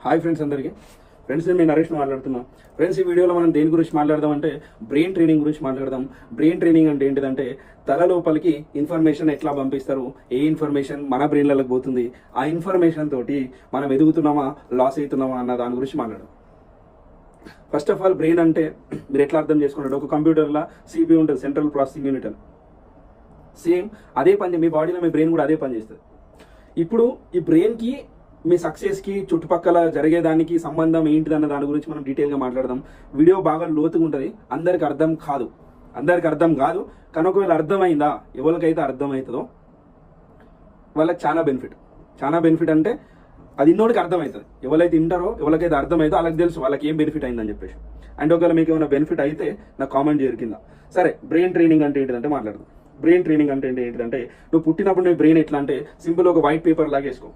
Hi friends అందరికీ. Friends నేను నరేష్ మాట్లాడుతున్నాను. ఫ్రెండ్స్ ఈ వీడియోలో మనం దేని గురించి మాట్లాడదాం అంటే బ్రెయిన్ ట్రైనింగ్ గురించి మాట్లాడదాం. బ్రెయిన్ ట్రైనింగ్ అంటే ఏంటిదంటే తల లోపలికి ఇన్ఫర్మేషన్ ఎట్లా పంపిస్తారు, ఏ ఇన్ఫర్మేషన్ మన బ్రెయిన్లకు పోతుంది, ఆ ఇన్ఫర్మేషన్ తోటి మనం ఎదుగుతున్నామా లాస్ అవుతున్నామా అన్న దాని గురించి మాట్లాడదాం. ఫస్ట్ ఆఫ్ ఆల్ బ్రెయిన్ అంటే మీరు ఎట్లా అర్థం చేసుకుంటారు, ఒక కంప్యూటర్లో సిపియు ఉంటుంది, సెంట్రల్ ప్రాసెసింగ్ యూనిట్ అని. సేమ్ అదే పని మీ బాడీలో మీ బ్రెయిన్ కూడా అదే పని చేస్తుంది. ఇప్పుడు ఈ బ్రెయిన్కి మీ సక్సెస్కి చుట్టుపక్కల జరిగేదానికి సంబంధం ఏంటిదన్న దాని గురించి మనం డీటెయిల్గా మాట్లాడదాం. వీడియో బాగా లోతుగా ఉంటుంది, అందరికి అర్థం కాదు కానీ ఒకవేళ అర్థమైందా, ఎవరికైతే అర్థమవుతుందో వాళ్ళకి చాలా బెనిఫిట్ అంటే అది ఇన్నోడికి అర్థమవుతుంది. ఎవరైతే వింటారో ఎవరికైతే అర్థమవుతుందో వాళ్ళకి తెలుసు వాళ్ళకి ఏం బెనిఫిట్ అయిందని చెప్పేసి. అండ్ ఒకవేళ మీకు ఏమైనా బెనిఫిట్ అయితే నాకు కామెంట్ చేయరు కింద. సరే, బ్రెయిన్ ట్రైనింగ్ అంటే ఏంటిదంటే మాట్లాడదాం. బ్రెయిన్ ట్రైనింగ్ అంటే ఏంటిదంటే నువ్వు పుట్టినప్పుడు నీ బ్రెయిన్ ఎట్లా అంటే సింపుల్ ఒక వైట్ పేపర్ లాగా వేసుకో.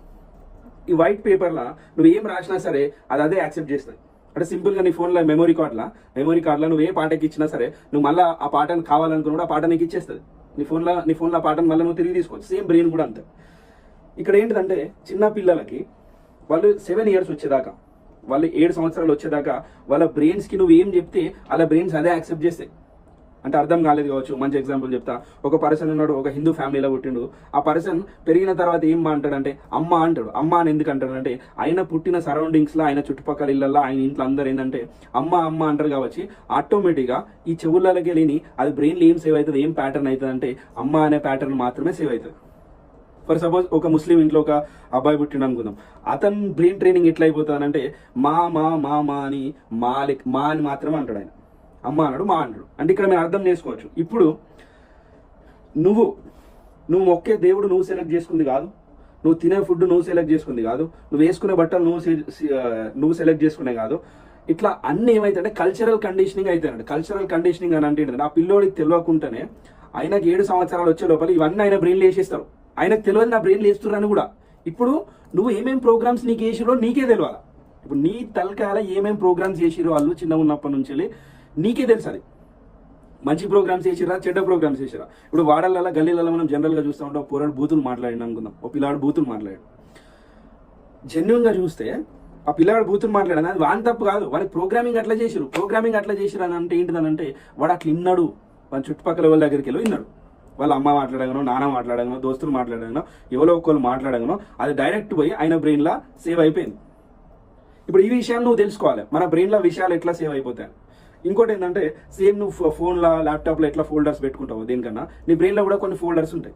ఈ వైట్ పేపర్లో నువ్వు ఏం రాసినా సరే అది అదే యాక్సెప్ట్ చేస్తుంది. అంటే సింపుల్గా నీ ఫోన్లో మెమరీ కార్డ్లో నువ్వు ఏ పాటకి ఇచ్చినా సరే నువ్వు మళ్ళీ ఆ పాటను కావాలనుకున్నా ఆ పాట నీకు ఇచ్చేస్తుంది. నీ ఫోన్లో ఆ పాటను మళ్ళీ నువ్వు తిరిగి తీసుకోవచ్చు. సేమ్ బ్రెయిన్ కూడా అంతే. ఇక్కడ ఏంటిదంటే చిన్న పిల్లలకి వాళ్ళు 7 years వచ్చేదాకా, వాళ్ళు 7 సంవత్సరాలు వచ్చేదాకా వాళ్ళ బ్రెయిన్స్కి నువ్వు ఏం చెప్తే వాళ్ళ బ్రెయిన్స్ అదే యాక్సెప్ట్ చేస్తాయి. అంటే అర్థం కాలేదు కావచ్చు, మంచి ఎగ్జాంపుల్ చెప్తా. ఒక పర్సన్ ఉన్నాడు, ఒక హిందూ ఫ్యామిలీలో పుట్టిండు. ఆ పర్సన్ పెరిగిన తర్వాత ఏం అంటాడంటే అమ్మ అంటాడు. అమ్మ అని ఎందుకు అంటాడంటే ఆయన పుట్టిన సరౌండింగ్స్లో, ఆయన చుట్టుపక్కల ఇళ్లలో, ఆయన ఇంట్లో అందరు ఏంటంటే అమ్మ అంటారు కాబట్టి ఆటోమేటిక్గా ఈ చెవులకి వెళ్ళి అది బ్రెయిన్లో ఏం సేవ్ అవుతుంది, ఏం ప్యాటర్న్ అవుతుంది అంటే అమ్మ అనే ప్యాటర్న్ మాత్రమే సేవ్ అవుతుంది. ఫర్ సపోజ్ ఒక ముస్లిం ఇంట్లో ఒక అబ్బాయి పుట్టిండు అనుకుందాం. అతను బ్రెయిన్ ట్రైనింగ్ ఎట్లా అయిపోతుంది అంటే మా అని మా అని మాత్రమే అంటాడు. ఆయన అమ్మ అన్నాడు, మా అన్నాడు. అంటే ఇక్కడ మేము అర్థం చేసుకోవచ్చు. ఇప్పుడు నువ్వు మొక్కే దేవుడు నువ్వు సెలెక్ట్ చేసుకుంది కాదు, నువ్వు తినే ఫుడ్ నువ్వు సెలెక్ట్ చేసుకుంది కాదు, నువ్వు వేసుకునే బట్టలు నువ్వు సెలెక్ట్ చేసుకునే కాదు. ఇట్లా అన్ని ఏమైతే కల్చరల్ కండిషనింగ్ అవుతాయండి. కల్చరల్ కండిషనింగ్ అని అంటే ఆ పిల్లోడికి తెలియకుండానే ఆయనకి 7 సంవత్సరాలు వచ్చే లోపల ఇవన్నీ ఆయన బ్రెయిన్లో వేసేస్తారు. ఆయనకు తెలియదు నా బ్రెయిన్లో వేస్తున్నారని కూడా. ఇప్పుడు నువ్వు ఏమేం ప్రోగ్రామ్స్ నీకు వేసిరో నీకే తెలియాలి. ఇప్పుడు నీ తలకాల ఏమేం ప్రోగ్రామ్స్ చేసిరో వాళ్ళు చిన్నగా ఉన్నప్పటి నుంచి నీకే తెలుసు. అది మంచి ప్రోగ్రామ్స్ చేసిరా, చెడ్డ ప్రోగ్రామ్స్ చేసిరా. ఇప్పుడు వాడలలో గల్లీలలో మనం జనరల్గా చూస్తూ ఉంటాం, పోరాడు బూతులు మాట్లాడిన అనుకుందాం. ఓ పిల్లాడు బూతులు మాట్లాడాడు. జెన్యున్గా చూస్తే ఆ పిల్లాడు బూతులు మాట్లాడాను, అది వాని తప్పు కాదు. వాడికి ప్రోగ్రామింగ్ అట్లా చేసిరు అని అంటే ఏంటిదనంటే వాడు అట్లా విన్నాడు. వాళ్ళ చుట్టుపక్కల వాళ్ళ దగ్గరికి వెళ్ళి విన్నాడు. వాళ్ళ అమ్మ మాట్లాడగనో, నాన్న మాట్లాడగనో, దోస్తులు మాట్లాడగనో, ఎవరో ఒకళ్ళు మాట్లాడగనో అది డైరెక్ట్ పోయి ఆయన బ్రెయిన్లో సేవ్ అయిపోయింది. ఇప్పుడు ఈ విషయాన్ని నువ్వు తెలుసుకోవాలి, మన బ్రెయిన్లో విషయాలు ఎట్లా సేవ్ అయిపోతాయి. ఇంకోటి ఏంటంటే సేమ్ నువ్వు ఫోన్లో, ల్యాప్టాప్లో ఎట్లా ఫోల్డర్స్ పెట్టుకుంటావు, దేనికన్నా నీ బ్రెయిన్లో కూడా కొన్ని ఫోల్డర్స్ ఉంటాయి.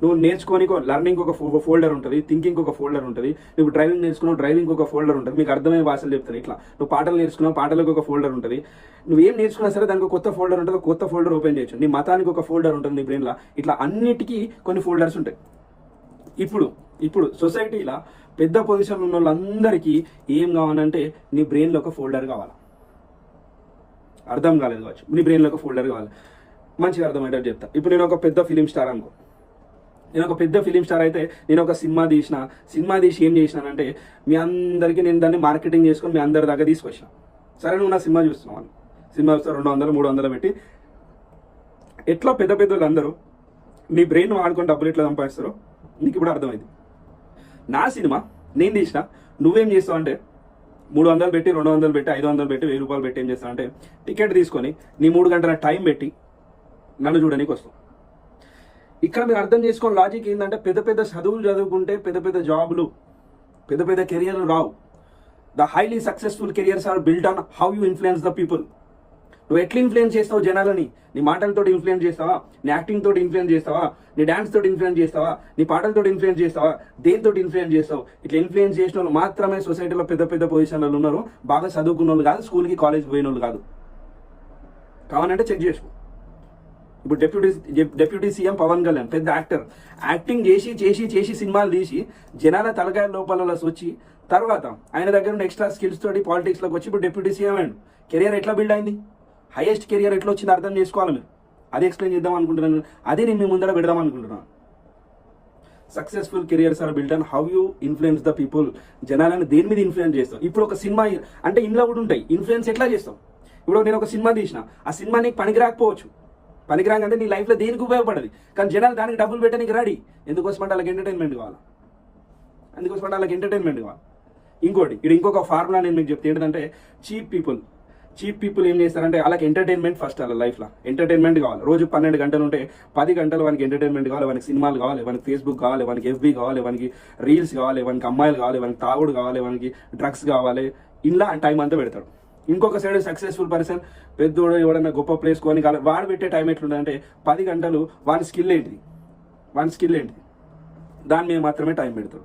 నువ్వు నేర్చుకొని లర్నింగ్ ఒక ఫోల్డర్ ఉంటుంది, థింకింగ్ ఒక ఫోల్డర్ ఉంటుంది. నువ్వు డ్రైవింగ్ నేర్చుకున్నావు, డ్రైవింగ్ ఒక ఫోల్డర్ ఉంటుంది. మీకు అర్థమయ్యే భాషలు చెప్తారు. ఇట్లా నువ్వు పాటలు నేర్చుకున్నావు, పాటలకు ఒక ఫోల్డర్ ఉంటుంది. నువ్వు ఏం నేర్చుకున్నా సరే దానికి కొత్త ఫోల్డర్ ఉంటుంది, కొత్త ఫోల్డర్ ఓపెన్ చేయొచ్చు. నీ మతానికి ఒక ఫోల్డర్ ఉంటుంది నీ బ్రెయిన్లో. ఇట్లా అన్నిటికీ కొన్ని ఫోల్డర్స్ ఉంటాయి. ఇప్పుడు సొసైటీలో పెద్ద పొజిషన్లో ఉన్న వాళ్ళందరికీ ఏం కావాలంటే నీ బ్రెయిన్లో ఒక ఫోల్డర్ కావాలి. అర్థం కాలేదు కావచ్చు, నీ బ్రెయిన్లో ఒక ఫోల్డర్ కావాలి. మంచిగా అర్థమయ్యేటట్టు చెప్తా. ఇప్పుడు నేను ఒక పెద్ద ఫిలిం స్టార్ అనుకో. నేను ఒక పెద్ద ఫిలిం స్టార్ అయితే నేను ఒక సినిమా తీసి ఏం చేసినానంటే మీ అందరికీ నేను దాన్ని మార్కెటింగ్ చేసుకొని మీ అందరి దాకా తీసుకొచ్చిన. సరే, నువ్వు నా సినిమా చూస్తున్నావు, సినిమా చూస్తా 200, 300 పెట్టి ఎట్లా పెద్ద వాళ్ళు అందరూ నీ బ్రెయిన్ వాడుకొని డబ్బులు ఎట్లా సంపాదిస్తారో నీకు ఇప్పుడు అర్థమైంది. నా సినిమా నేను తీసిన, నువ్వేం చేస్తావు అంటే 300 పెట్టి, 200 పెట్టి, 500 పెట్టి, 1000 రూపాయలు పెట్టి ఏం చేస్తావు అంటే టికెట్ తీసుకొని నీ 3 గంటల టైం పెట్టి నన్ను చూడడానికి వస్తావు. ఇక్కడ మీరు అర్థం చేసుకున్న లాజిక్ ఏంటంటే పెద్ద చదువులు చదువుకుంటే పెద్ద జాబులు, పెద్ద కెరియర్లు రావు. The highly successful careers are build on how you influence the people. నువ్వు ఎట్లా ఇన్ఫ్లుయెన్స్ చేస్తావు జనాలని? నీ మాటలతో ఇన్ఫ్లుయెన్స్ చేస్తావా, నీ యాక్టింగ్ తోటి ఇన్ఫ్లుయెన్స్ చేస్తావా, నీ డాన్స్ తోటి ఇన్ఫ్లుయెన్స్ చేస్తావా, నీ పాటలతో ఇన్ఫ్లుయెన్స్ చేస్తావా, దేనితో ఇన్ఫ్లుయెన్స్ చేస్తావు? ఇట్లా ఇన్ఫ్లుయెన్స్ చేసిన వాళ్ళు మాత్రమే సొసైటీలో పెద్ద పొజిషన్లు ఉన్నారు. బాగా చదువుకున్న వాళ్ళు కాదు, స్కూల్కి కాలేజ్కి పోయిన వాళ్ళు కాదు. కావాలంటే చెక్ చేసుకో. ఇప్పుడు డిప్యూటీ సీఎం పవన్ కళ్యాణ్ పెద్ద యాక్టర్, యాక్టింగ్ చేసి సినిమాలు తీసి జనాల తలకాయ లోపల వచ్చి తర్వాత ఆయన దగ్గర ఉన్న ఎక్స్ట్రా స్కిల్స్ తోటి పాలిటిక్స్లోకి వచ్చి ఇప్పుడు డిప్యూటీ సీఎం అండ్ కెరియర్ ఎట్లా బిల్డ్ అయింది, హైయెస్ట్ కెరియర్ ఎట్లా వచ్చింది అర్థం చేసుకోవాలి. మీరు అదే ఎక్స్ప్లెయిన్ చేద్దాం అనుకుంటున్నాను, అదే నేను మీ ముందర పెడదాం అనుకుంటున్నాను. Successful careers are build on how you influence the people. జనాలను దేని మీద ఇన్ఫ్లుయెన్స్ చేస్తావు? ఇప్పుడు ఒక సినిమా అంటే ఇంట్లో కూడా ఉంటాయి, ఇన్ఫ్లుయెన్స్ ఎట్లా చేస్తావు? ఇప్పుడు నేను ఒక సినిమా తీసిన, ఆ సినిమా నీకు పనికిరాకపోవచ్చు, పనికిరాకంటే నీ లైఫ్లో దేనికి ఉపయోగపడదు, కానీ జనాలు దానికి డబ్బులు పెట్టడానికి రెడీ. ఎందుకోసం అంటే వాళ్ళకి ఎంటర్టైన్మెంట్ కావాలి. ఇంకోటి ఇది ఇంకొక ఫార్ములా నేను మీకు చెప్తే ఏంటంటే చీప్ పీపుల్ ఏం చేస్తారంటే వాళ్ళకి ఎంటర్టైన్మెంట్ ఫస్ట్ వాళ్ళ లైఫ్లో ఎంటర్టైన్మెంట్ కావాలి. రోజు 12 గంటలు ఉంటే 10 గంటలు వానికి ఎంటర్టైన్మెంట్ కావాలి, వానికి సినిమాలు కావాలి, వానికి ఫేస్బుక్ కావాలి, వానికి FB కావాలి, వానికి రీల్స్ కావాలి, వానికి అమ్మాయిలు కావాలి, వానికి తాగుడు కావాలి, వానికి డ్రగ్స్ కావాలి, ఇలా టైం అంతా పెడతాడు. ఇంకొక సైడ్ సక్సెస్ఫుల్ పర్సన్ పెద్దోడు ఎవడన్నా గొప్ప ప్లేస్ కొని వాడు పెట్టే టైం ఎట్లుందంటే 10 గంటలు వాని స్కిల్ ఏంటిది దాని మీద మాత్రమే టైం పెడతాడు.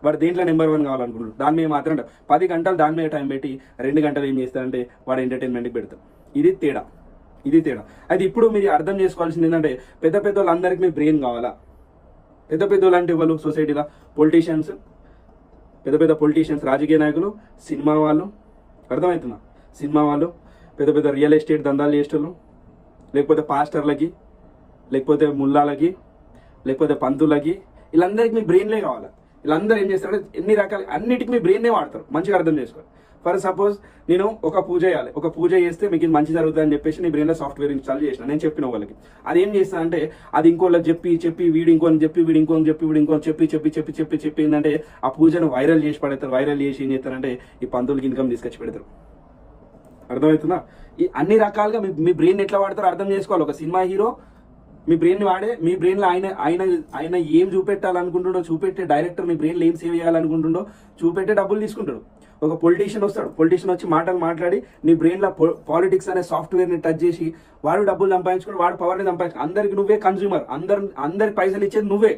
వాడు దేంట్లో నెంబర్ 1 కావాలనుకుంటాడు, దాని మీద మాత్రం 10 గంటలు దాని మీద టైం పెట్టి 2 గంటలు ఏం చేస్తాడంటే వాడు ఎంటర్టైన్మెంట్కి పెడతాడు. ఇది తేడా. అది ఇప్పుడు మీరు అర్థం చేసుకోవాల్సింది ఏంటంటే పెద్ద వాళ్ళందరికీ మీ బ్రెయిన్ కావాలా? పెద్ద వాళ్ళు అంటే వాళ్ళు సొసైటీలో పొలిటీషియన్స్, పెద్ద పొలిటీషియన్స్, రాజకీయ నాయకులు, సినిమా వాళ్ళు, అర్థమవుతుందా? సినిమా వాళ్ళు, పెద్ద రియల్ ఎస్టేట్ దందాలు చేసేటోళ్ళు, లేకపోతే పాస్టర్లకి, లేకపోతే ముల్లాలకి, లేకపోతే పంతులకి, వీళ్ళందరికీ మీ బ్రెయిన్లే కావాలి. వీళ్ళందరూ ఏం చేస్తారు, ఎన్ని రకాల అన్నిటికీ మీ బ్రెయిన్నే వాడతారు. మంచిగా అర్థం చేసుకోవాలి. ఫర్ సపోజ్ నేను ఒక పూజ చేస్తే మీకు ఇది మంచి జరుగుతుంది అని చెప్పేసి నీ బ్రెయిన్లో సాఫ్ట్వేర్ ఇన్స్టాల్ చేసిన, నేను చెప్పిన వాళ్ళకి. అది ఏం చేస్తా అంటే అది ఇంకోళ్ళకి చెప్పి వీడు ఇంకోని చెప్పి ఏంటంటే ఆ పూజను వైరల్ చేసి పడతారు. వైరల్ చేసి ఏం చేస్తారంటే ఈ పంతులకి ఇన్కమ్ తీసుకొచ్చి పెడతారు. అర్థమవుతుందా? ఈ అన్ని రకాలుగా మీ బ్రెయిన్ ఎట్లా వాడతారో అర్థం చేసుకోవాలి. ఒక సినిమా హీరో మీ బ్రెయిన్ వాడే, మీ బ్రెయిన్లో ఆయన ఏం చూపెట్టాలనుకుంటుండో చూపెట్టే డైరెక్టర్ మీ బ్రెయిన్లో ఏం సేవ్ చేయాలనుకుంటుండో చూపెట్టే డబ్బులు తీసుకుంటాడు. ఒక పొలిటీషియన్ వచ్చి మాటలు మాట్లాడి నీ బ్రెయిన్లో పాలిటిక్స్ అనే సాఫ్ట్వేర్ని టచ్ చేసి వాడు డబ్బులు సంపాదించుకుని వాడు పవర్ని సంపాదించుకుని అందరికి నువ్వే కన్జ్యూమర్, అందరికి పైసలు ఇచ్చేది నువ్వే.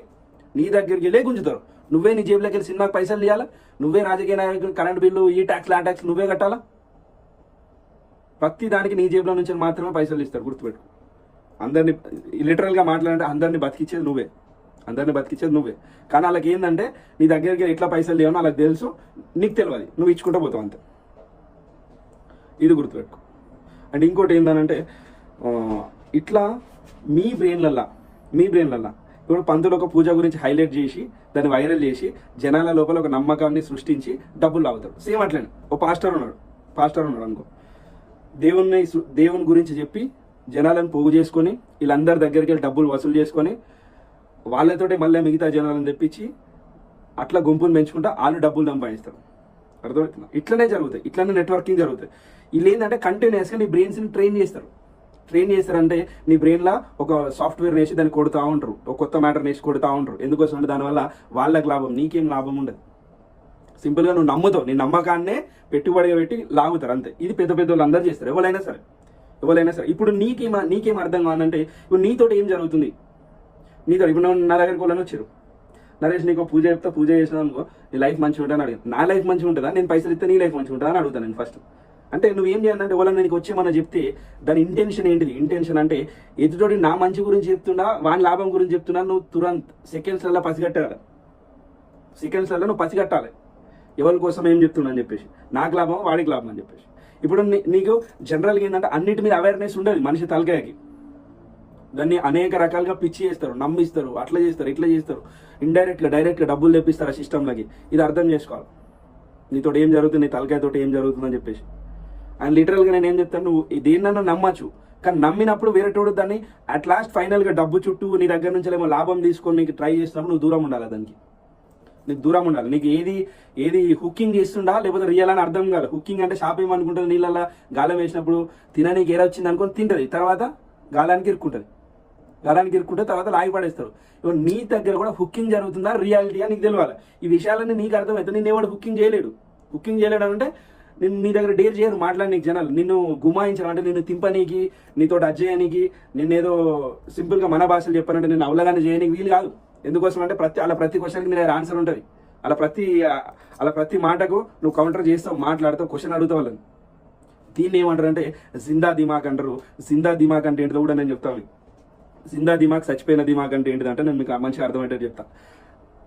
నీ దగ్గరికి వెళ్ళే గుంజుతారు. నువ్వే నీ జేబులోకి వెళ్ళి సినిమాకి పైసలు తీయాలా, నువ్వే రాజకీయ నాయకులు కరెంట్ బిల్లు, ఈ ట్యాక్స్ ఆ ట్యాక్స్ నువ్వే కట్టాలా. ప్రతి దానికి నీ జేబులో నుంచి మాత్రమే పైసలు ఇస్తారు, గుర్తుపెట్టు. అందరినీ లిటరల్గా మాట్లాడంటే అందరినీ బతికిచ్చేది నువ్వే. కానీ వాళ్ళకి ఏంటంటే నీ దగ్గరికి ఎట్లా పైసలు లేవనో వాళ్ళకి తెలుసు, నీకు తెలియదు, నువ్వు ఇచ్చుకుంటూ పోతావు అంతే. ఇది గుర్తుపెట్టుకో. అండ్ ఇంకోటి ఏంటంటే ఇట్లా మీ బ్రెయిన్లల్లా ఇప్పుడు పంతులు ఒక పూజ గురించి హైలైట్ చేసి దాన్ని వైరల్ చేసి జనాల లోపల ఒక నమ్మకాన్ని సృష్టించి డబ్బులు లాగుతాడు. సేమ్ అట్లనే ఓ పాస్టర్ ఉన్నాడు అనుకో, దేవుని గురించి చెప్పి జనాలను పోగు చేసుకొని వీళ్ళందరి దగ్గరికి వెళ్ళి డబ్బులు వసూలు చేసుకొని వాళ్ళతోటి మళ్ళీ మిగతా జనాలను తెప్పించి అట్లా గుంపును పెంచుకుంటా వాళ్ళు డబ్బులు సంపాదిస్తారు. అర్థమవుతుంది? ఇట్లనే నెట్వర్కింగ్ జరుగుతుంది. వీళ్ళు ఏంటంటే కంటిన్యూస్గా నీ బ్రెయిన్స్ని ట్రైన్ చేస్తారంటే నీ బ్రెయిన్లో ఒక సాఫ్ట్వేర్ వేసి దాన్ని కొడుతూ ఉంటారు, ఒక కొత్త మ్యాటర్ వేసి కొడుతూ ఉంటారు. ఎందుకోసం అంటే దానివల్ల వాళ్ళకి లాభం, నీకేం లాభం ఉండదు. సింపుల్గా నువ్వు నమ్ముతావు, నీ నమ్మకాన్నే పెట్టుబడిగా పెట్టి లాగుతారు అంతే. ఇది పెద్ద వాళ్ళు అందరూ చేస్తారు, ఎవరైనా సరే. ఇప్పుడు నీకేం అర్థం కావాలంటే ఇప్పుడు నీతోటి ఏం జరుగుతుంది, ఇప్పుడు నా దగ్గరికి వాళ్ళని వచ్చారు, నరేష్ నీకు పూజ చెప్తా, పూజ చేసినా అనుకో నీ లైఫ్ మంచిగా ఉంటుంది అని అడిగాను. నా లైఫ్ మంచిగా ఉంటుందా, నేను పైసలు ఇస్తే నీ లైఫ్ మంచిగా ఉంటుందా అని అడుగుతాను నేను ఫస్ట్. అంటే నువ్వేం చేయాలంటే వాళ్ళని నీకు వచ్చి మనం చెప్తే దాని ఇంటెన్షన్ ఏంటిది? ఇంటెన్షన్ అంటే ఎదుటోడి నా మంచి గురించి చెప్తున్నా, వాని లాభం గురించి చెప్తున్నా, నువ్వు తురంత్ సెకండ్స్లలో నువ్వు పసిగట్టాలి ఎవరి కోసం ఏం చెప్తున్నా అని చెప్పేసి, నాకు లాభం వాడికి లాభం అని చెప్పేసి. ఇప్పుడు నీకు జనరల్గా ఏంటంటే అన్నిటి మీద అవేర్నెస్ ఉండదు మనిషి తలకాయకి. దాన్ని అనేక రకాలుగా పిచ్చి చేస్తారు, నమ్మిస్తారు, అట్లా చేస్తారు, ఇట్లా చేస్తారు, డైరెక్ట్గా డబ్బులు తెప్పిస్తారు ఆ సిస్టంలోకి. ఇది అర్థం చేసుకోవాలి. నీతో ఏం జరుగుతుంది, నీ తలకాయతో ఏం జరుగుతుందని చెప్పేసి. అండ్ లిటరల్గా నేను ఏం చెప్తాను, నువ్వు దేన్నన్నా నమ్మచ్చు, కానీ నమ్మినప్పుడు వేరేటోడు దాన్ని అట్ లాస్ట్ ఫైనల్గా డబ్బు చుట్టూ నీ దగ్గర నుంచి ఏమో లాభం తీసుకొని నీకు ట్రై చేసినప్పుడు నువ్వు దూరం ఉండాలి. నీకు దూరం ఉండాలి. నీకు ఏది హుకింగ్ చేస్తుండా లేకపోతే రియల్ అని అర్థం కాదు. హుకింగ్ అంటే షాప్ ఏమనుకుంటుంది, నీళ్ళల్లో గాలం వేసినప్పుడు తిననీకి ఏదో వచ్చింది అనుకొని తింటుంది, తర్వాత గాలానికి ఇరుక్కుంటుంది, తర్వాత లాగి పడేస్తారు. ఇప్పుడు నీ దగ్గర కూడా హుకింగ్ జరుగుతుందా రియాలిటీగా నీకు తెలియాలి. ఈ విషయాలన్నీ నీకు అర్థమవుతుంది. నేను ఎవడు హుకింగ్ చేయలేడు అంటే నేను నీ దగ్గర డేర్ చేయరు మాట్లాడనీకి జనాలు, నిన్ను గుమాయించడం అంటే నిన్ను తింపనీకి, నీతో టచ్ చేయనీకి, నిన్నేదో సింపుల్గా మన భాషలు చెప్పానంటే నేను అవలగానే చేయనీకి వీలు కాదు. ఎందుకోసం అంటే ప్రతి క్వశ్చన్కి నీ దగ్గర ఆన్సర్ ఉంటుంది. అలా ప్రతి మాటకు నువ్వు కౌంటర్ చేస్తావు, మాట్లాడతావు, క్వశ్చన్ అడుగుతావు వాళ్ళని. దీన్ని ఏమంటారు అంటే జిందా దిమాగ్ అంటారు. జిందా దిమాగ్ అంటే ఏంటిదో కూడా నేను చెప్తాను. జిందా దిమాగ్, చచ్చిపోయిన దిమాగ్ అంటే ఏంటిదంటే నేను మీకు మంచిగా అర్థమయ్యేటట్టు చెప్తాను.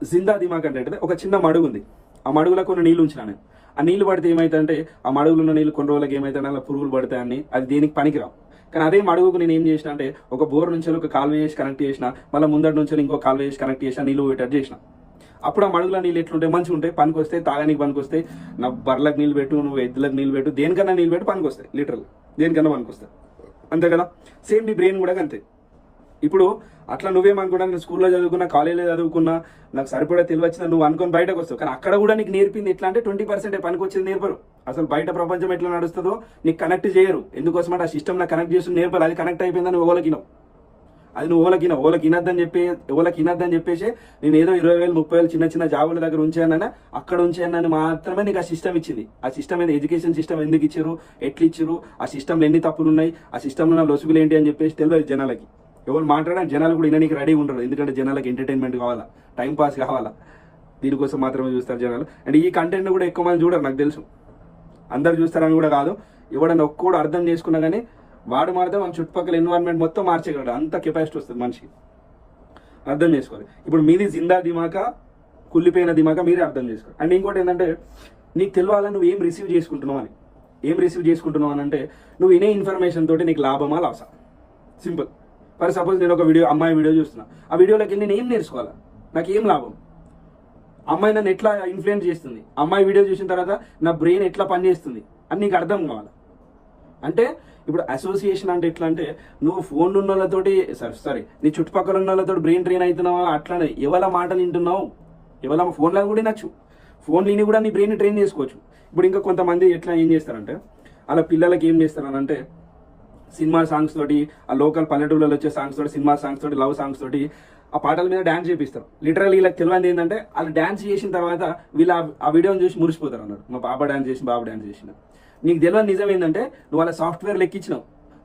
జిందా దిమాగ్ అంటే ఏంటిది, ఒక చిన్న మడుగు ఉంది, ఆ మడుగులో కొన్ని నీళ్ళు ఉంచినా నేను. ఆ నీళ్ళు పడితే ఏమైతుందంటే ఆ మడుగులో ఉన్న నీళ్ళు కొన్ని రోజులకి ఏమైతే అలా పురుగులు పడతాయని, అది దేనికి పనికిరావు. కానీ అదే మడుగుకు నేను ఏం చేసిన అంటే ఒక బోర్ నుంచి ఒక కాలువ వేసి కనెక్ట్ చేసిన, మళ్ళీ ముందటి నుంచి ఇంకో కాలువ వేసి కనెక్ట్ చేసిన, నీళ్ళు పెట్టేట్టు చేసిన. అప్పుడు ఆ మడుగులో నీళ్ళు ఎట్లుంటాయి, మంచిగా ఉంటాయి, పనికి వస్తాయి, తాగడానికి పనికి వస్తాయి. నా బర్రెలకు నీళ్ళు పెట్టు, నువ్వు ఎద్దులకు నీళ్ళు పెట్టు, దేనికన్నా నీళ్ళు పెట్టు పనికి వస్తాయి, లిటరల్ దేనికన్నా పనికి వస్తాయి, అంతే కదా. సేమ్ నీ బ్రెయిన్ కూడా అంతే. ఇప్పుడు అట్లా నువ్వేమనుకున్నా నేను స్కూల్లో చదువుకున్నా, కాలేజీలో చదువుకున్నా, నాకు సరిపడా తెలివచ్చినా నువ్వు అనుకొని బయటకు వస్తావు. కానీ అక్కడ కూడా నీకు నేర్పింది ఎట్లా అంటే 20% పనికి వచ్చేది నేర్పరు. అసలు బయట ప్రపంచం ఎట్లా నడుస్తుందో నీకు కనెక్ట్ చేయరు. ఎందుకోసం అంటే ఆ సిస్టమ్ నాకు కనెక్ట్ చేసి నేర్పరు. అది కనెక్ట్ అయిపోయిందని ఓలకినావు. అది నువ్వు ఓలకి ఇనద్దని చెప్పేసి నేను ఏదో 20,000 30,000 చిన్న చిన్న జాబుల దగ్గర ఉంచానని అక్కడ ఉంచానని మాత్రమే నీకు ఆ సిస్టమ్ ఇచ్చింది. ఆ సిస్టమ్ మీద ఎడ్యుకేషన్ సిస్టమ్ ఎందుకు ఇచ్చారు, ఎట్లా ఇచ్చారు, ఆ సిస్టంలో ఎన్ని తప్పులు ఉన్నాయి, ఆ సిస్టంలో లొసుగులు ఏంటి అని చెప్పేసి తెలియదు జనాలకి. ఎవరు మాట్లాడడానికి జనాలు కూడా వినడానికి రెడీ ఉండరు. ఎందుకంటే జనాలకి ఎంటర్టైన్మెంట్ కావాలా, టైం పాస్ కావాలా, దీనికోసం మాత్రమే చూస్తారు జనాలు. అండ్ ఈ కంటెంట్ కూడా ఎక్కువ మంది చూడరు, నాకు తెలుసు. అందరు చూస్తారని కూడా కాదు, ఎవడన్నా ఒక్కడు అర్థం చేసుకున్నా కానీ వాడు మాత్రం మన చుట్టుపక్కల ఎన్వైరన్మెంట్ మొత్తం మార్చేయగలడు. అంత కెపాసిటీ వస్తుంది మనిషికి. అర్థం చేసుకోవాలి. ఇప్పుడు మీది జిందా దిమాక, కుళ్ళిపోయిన దిమాక మీరే అర్థం చేసుకోవాలి. అండ్ ఇంకోటి ఏంటంటే నీకు తెలియాలని నువ్వు ఏం రిసీవ్ చేసుకుంటున్నావు అని అంటే నువ్వు వినే ఇన్ఫర్మేషన్ తోటి నీకు లాభమా లాసా, సింపుల్. ఫర్ సపోజ్ నేను ఒక అమ్మాయి వీడియో చూస్తున్నా, ఆ వీడియోలోకి నేను ఏం నేర్చుకోవాలా, నాకు ఏం లాభం, అమ్మాయి నన్ను ఎట్లా ఇన్ఫ్లుయెన్స్ చేస్తుంది, అమ్మాయి వీడియో చూసిన తర్వాత నా బ్రెయిన్ ఎట్లా పనిచేస్తుంది అని నీకు అర్థం కావాలి. అంటే ఇప్పుడు అసోసియేషన్ అంటే ఎట్లా అంటే నువ్వు ఫోన్ ఉన్న వాళ్ళతోటి నీ చుట్టుపక్కల ఉన్న వాళ్ళతో బ్రెయిన్ ట్రైన్ అవుతున్నావా, అట్లానే ఎవరి మాటలు వింటున్నావు, ఎవరి ఫోన్లో కూడా నచ్చు, ఫోన్ విని కూడా నీ బ్రెయిన్ ట్రైన్ చేసుకోవచ్చు. ఇప్పుడు ఇంకా కొంతమంది ఎట్లా ఏం చేస్తారంటే అలా పిల్లలకి ఏం చేస్తారనంటే సినిమా సాంగ్స్ తోటి, ఆ లోకల్ పల్లెటూళ్ళలో వచ్చే సాంగ్స్ తోటి, సినిమా సాంగ్స్ తోటి, లవ్ సాంగ్స్ తోటి ఆ పాటల మీద డాన్స్ చేపిస్తారు. లిటరల్ వీళ్ళకి తెలియదు ఏంటంటే వాళ్ళు డాన్స్ చేసిన తర్వాత వీళ్ళు ఆ వీడియోని చూసి మురిసిపోతారు అన్నారు. మా బాబా డాన్స్ చేసిన నీకు తెలియని నిజం ఏంటంటే నువ్వు వాళ్ళ సాఫ్ట్వేర్ లెక్కించినావు.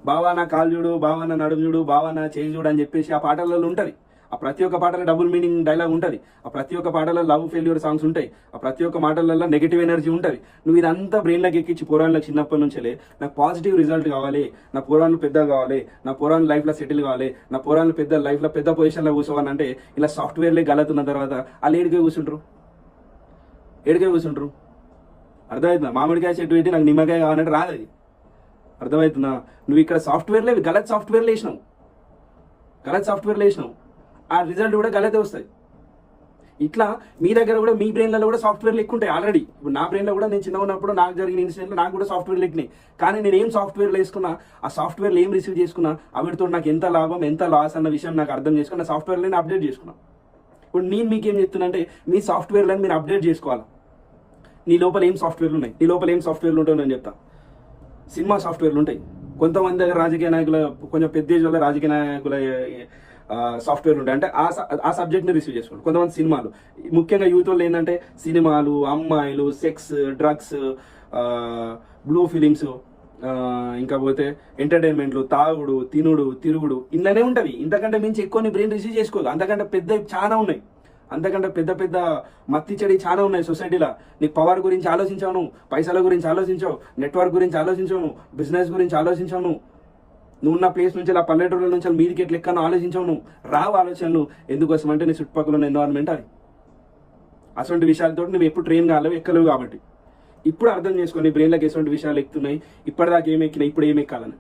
బావా నా కాలు చూడు, బావా నా నడుము చూడు, బావా నా చేయి చూడు అని చెప్పేసి ఆ పాటలలో ఉంటుంది. ఆ ప్రతి ఒక్క పాటలో డబుల్ మీనింగ్ డైలాగ్ ఉంటుంది. ఆ ప్రతి ఒక్క పాటలో లవ్ ఫెయిల్యూర్ సాంగ్స్ ఉంటాయి. ఆ ప్రతి ఒక్క మాటలలో నెగిటివ్ ఎనర్జీ ఉంటుంది. నువ్వు ఇదంతా బ్రెయిన్లోకి ఎక్కించి పోరాన్లకు చిన్నప్పటి నుంచే నాకు పాజిటివ్ రిజల్ట్ కావాలి, నా పోరాన్లు పెద్దగా కావాలి, నా పోరాన్లు లైఫ్లో సెటిల్ కావాలి, నా పోరాన్లు పెద్ద లైఫ్లో పెద్ద పొజిషన్లో కూర్చోవాలంటే ఇలా సాఫ్ట్వేర్లే గలతున్న తర్వాత వాళ్ళు ఏడికే కూర్చుంటారు. అర్థమవుతుందా? మామిడికాయ చెట్టు పెట్టి నాకు నిమ్మకాయ కావాలంటే రాదు. అది అర్థమవుతుందా? నువ్వు ఇక్కడ గలత్ సాఫ్ట్వేర్లు వేసినావు, ఆ రిజల్ట్ కూడా గలతే వస్తుంది. ఇట్లా మీ దగ్గర కూడా మీ బ్రెయిన్లలో కూడా సాఫ్ట్వేర్లు ఎక్కువ ఉంటాయి ఆల్రెడీ. ఇప్పుడు నా బ్రెయిన్లో కూడా నేను చిన్నగా ఉన్నప్పుడు నాకు జరిగిన ఇన్సిడెంట్లో నాకు కూడా సాఫ్ట్వేర్లు ఎక్కినాయి. కానీ నేను ఏం సాఫ్ట్వేర్లు వేసుకున్నా, ఆ సాఫ్ట్వేర్లు ఏం రిసీవ్ చేసుకున్నా, అవిటితో నాకు ఎంత లాభం ఎంత లాస్ అన్న విషయం నాకు అర్థం చేసుకుని ఆ సాఫ్ట్వేర్లు నేను అప్డేట్ చేసుకున్నాను. ఇప్పుడు నేను మీకేం చెప్తున్నా అంటే మీ సాఫ్ట్వేర్లను మీరు అప్డేట్ చేసుకోవాలి. నీ లోపల ఏం సాఫ్ట్వేర్లు ఉంటాయో నేను చెప్తా. సినిమా సాఫ్ట్వేర్లు ఉంటాయి. కొంతమంది దగ్గర రాజకీయ నాయకుల, కొంచెం పెద్ద ఏజ్ వల్ల రాజకీయ నాయకుల సాఫ్ట్వేర్లు ఉంటాయి. అంటే ఆ సబ్జెక్ట్ని రిసీవ్ చేసుకోండి. కొంతమంది సినిమాలు, ముఖ్యంగా యూత్ వాళ్ళు ఏంటంటే సినిమాలు, అమ్మాయిలు, సెక్స్, డ్రగ్స్, బ్లూ ఫిలిమ్స్, ఇంకా పోతే ఎంటర్టైన్మెంట్లు, తాగుడు, తినుడు, తిరుగుడు ఇలానే ఉంటుంది. ఇంతకంటే మించి ఎక్కువ నీ బ్రెయిన్ రిసీవ్ చేసుకోదు. అంతకంటే పెద్ద చాలా ఉన్నాయి. అంతకంటే పెద్ద మత్తి చెడి చాలా ఉన్నాయి సొసైటీలో. నీకు పవర్ గురించి ఆలోచించావు, నువ్వు పైసల గురించి ఆలోచించావు, నెట్వర్క్ గురించి ఆలోచించావు, నువ్వు బిజినెస్ గురించి ఆలోచించావు, నువ్వు ఉన్న ప్లేస్ నుంచి ఆ పల్లెటూరుల నుంచి మీదికి ఎట్లా ఎక్కనో ఆలోచించావు. నువ్వు రావు ఆలోచనలు. ఎందుకోసం అంటే నీ చుట్టుపక్కల ఉన్న ఎన్వైరన్మెంట్ అది. అటువంటి విషయాలతో నువ్వు ఎప్పుడు ట్రైన్ కాలేవు, ఎక్కలేవు. కాబట్టి ఇప్పుడు అర్థం చేసుకొని బ్రెయిన్లోకి ఎటువంటి విషయాలు ఎక్కుతున్నాయి, ఇప్పటిదాకా ఏం ఎక్కినాయి, ఇప్పుడు ఏం ఎక్కాలని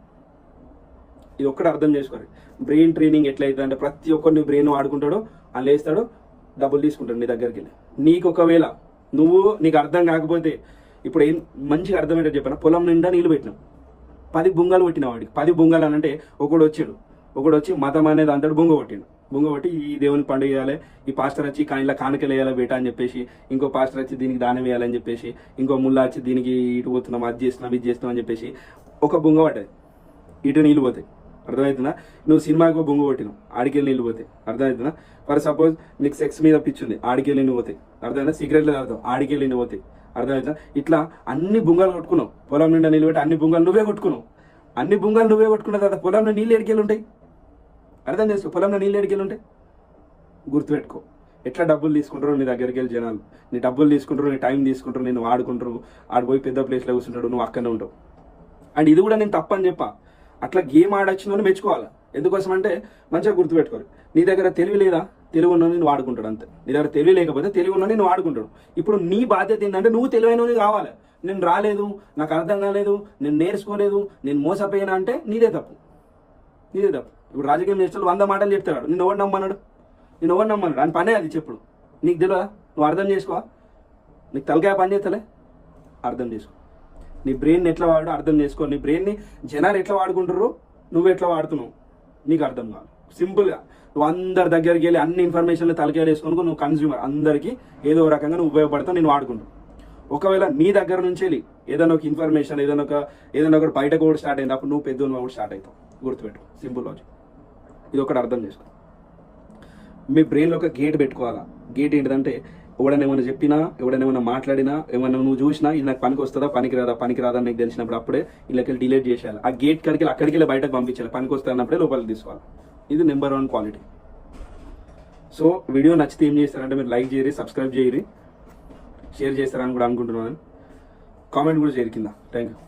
ఇది ఒక్కటి అర్థం చేసుకోవాలి. బ్రెయిన్ ట్రైనింగ్ ఎట్లయితే అంటే ప్రతి ఒక్కరు బ్రెయిన్ వాడుకుంటాడో అని లేస్తాడు, డబ్బులు తీసుకుంటాడు నీ దగ్గరికి వెళ్ళి. నీకు ఒకవేళ నీకు అర్థం కాకపోతే ఇప్పుడు ఏం మంచిగా అర్థమయ్యేటట్టు చెప్పాను. పొలం నిండా నీళ్ళు పెట్టినాం, 10 బుంగలు కొట్టిన వాడికి. 10 బుంగలు అని అంటే ఒకడు వచ్చి మతం అనేది అంటాడు, బుంగ కొట్టి ఈ దేవుని పండుగ చేయాలి, ఈ పాస్టర్ వచ్చి ఇలా కానుకలు వేయాలి బేటా అని చెప్పేసి, ఇంకో పాస్టర్ వచ్చి దీనికి దానం వేయాలని చెప్పేసి, ఇంకో ముల్లా వచ్చి దీనికి ఇటు పోతున్నాం, అది చేస్తున్నాం అని చెప్పేసి ఒక బుంగ పడ్డది, ఇటు నీళ్ళు పోతాయి. అర్థమవుతుందా? నువ్వు సినిమాకి బొంగు కొట్టినావు, ఆడికెళ్ళి నీళ్ళు పోతాయి. అర్థమవుతుందా? ఫర్ సపోజ్ నీకు సెక్స్ మీద పిచ్చుంది, ఆడికెళ్ళి నీళ్ళు పోతాయి. అర్థమైందా? సిగరెట్లు తాగుతావు, ఆడికెళ్ళి నీళ్ళు పోతాయి. అర్థమవుతుందా? ఇట్లా అన్ని బుంగలు కొట్టుకున్నావు. పొలం నిండా నీళ్ళు పెట్టి అన్ని బుంగలు నువ్వే కొట్టుకున్నావు. కొట్టుకున్న తర్వాత పొలంలో నీళ్ళు ఎడికెళ్ళి ఉంటాయి. అర్థం చేసుకో, పొలంలో నీళ్ళు ఎడికెళ్ళి ఉంటాయి. గుర్తుపెట్టుకో. ఎట్లా డబ్బులు తీసుకుంటారో నీ దగ్గరికి వెళ్ళి జనాలు, నీ డబ్బులు తీసుకుంటారు, నీ టైం తీసుకుంటారు, నేను వాడుకుంటారు. ఆడిపోయి పెద్ద ప్లేస్లో కూర్చుంటాడు, నువ్వు అక్కడనే ఉంటావు. అండ్ ఇది కూడా నేను తప్పని చెప్పా. అట్లా గేమ్ ఆడొచ్చిన మెచ్చుకోవాలి. ఎందుకోసం అంటే మంచిగా గుర్తుపెట్టుకోవాలి. నీ దగ్గర తెలివి లేదా, తెలివి ఉన్న నేను వాడుకుంటాడు అంతే. నీ దగ్గర తెలివి లేకపోతే తెలివి ఉన్న నేను వాడుకుంటాడు. ఇప్పుడు నీ బాధ్యత ఏంటంటే నువ్వు తెలివైనవి కావాలి. నేను రాలేదు, నాకు అర్థం కాలేదు, నేను నేర్చుకోలేదు, నేను మోసపోయినా అంటే నీదే తప్పు. ఇప్పుడు రాజకీయం చేస్తాడు 100 మాటలు చెప్తాడు, నేను ఎవరు నమ్మన్నాడు అని పనే అది చెప్పుడు. నీకు తెలియదా? నువ్వు అర్థం చేసుకో. నీకు తలకాయ పని చేస్తలే, అర్థం చేసుకో. నీ బ్రెయిన్ ఎట్లా అర్థం చేసుకో. నీ బ్రెయిన్ని జనాలు ఎట్లా వాడుకుంటారో నువ్వు ఎట్లా వాడుతున్నావు నీకు అర్థం కాదు. సింపుల్గా నువ్వు అందరి దగ్గరికి వెళ్ళి అన్ని ఇన్ఫర్మేషన్లు తలకేలు వేసుకొని నువ్వు కన్జ్యూమర్ అందరికీ ఏదో ఒక రకంగా నువ్వు ఉపయోగపడతావు, నేను వాడుకుంటావు. ఒకవేళ నీ దగ్గర నుంచి వెళ్ళి ఏదైనా ఒక ఇన్ఫర్మేషన్ ఏదైనా ఒకటి బయట కూడా స్టార్ట్ అయింది, అప్పుడు నువ్వు పెద్ద కూడా స్టార్ట్ అవుతావు. గుర్తుపెట్టు, సింపుల్ లాజిక్. ఇది ఒకటి అర్థం చేసుకో. మీ బ్రెయిన్లో ఒక గేట్ పెట్టుకోవాలా. గేట్ ఏంటిదంటే ఎవడైనా ఏమైనా చెప్పినా, ఎవడైనా ఏమైనా మాట్లాడినా, ఏమైనా నువ్వు చూసినా ఇది నాకు పనికి వస్తుందా పనికి రాదా నీకు తెలిసినప్పుడు అప్పుడే ఇళ్ళకి డిలీట్ చేసేయాలి. ఆ గేట్ కడికి అక్కడికి వెళ్ళి బయటకు పంపించాలి. పనికి వస్తా అన్నప్పుడే లోపలికి తీసుకోవాలి. ఇది నెంబర్ 1 క్వాలిటీ. సో వీడియో నచ్చితే ఏం చేస్తారంటే మీరు లైక్ చేయరి, సబ్స్క్రైబ్ చేయరి, షేర్ చేస్తారని కూడా అనుకుంటున్నాను. కామెంట్ కూడా చేయరు కింద. Thank you.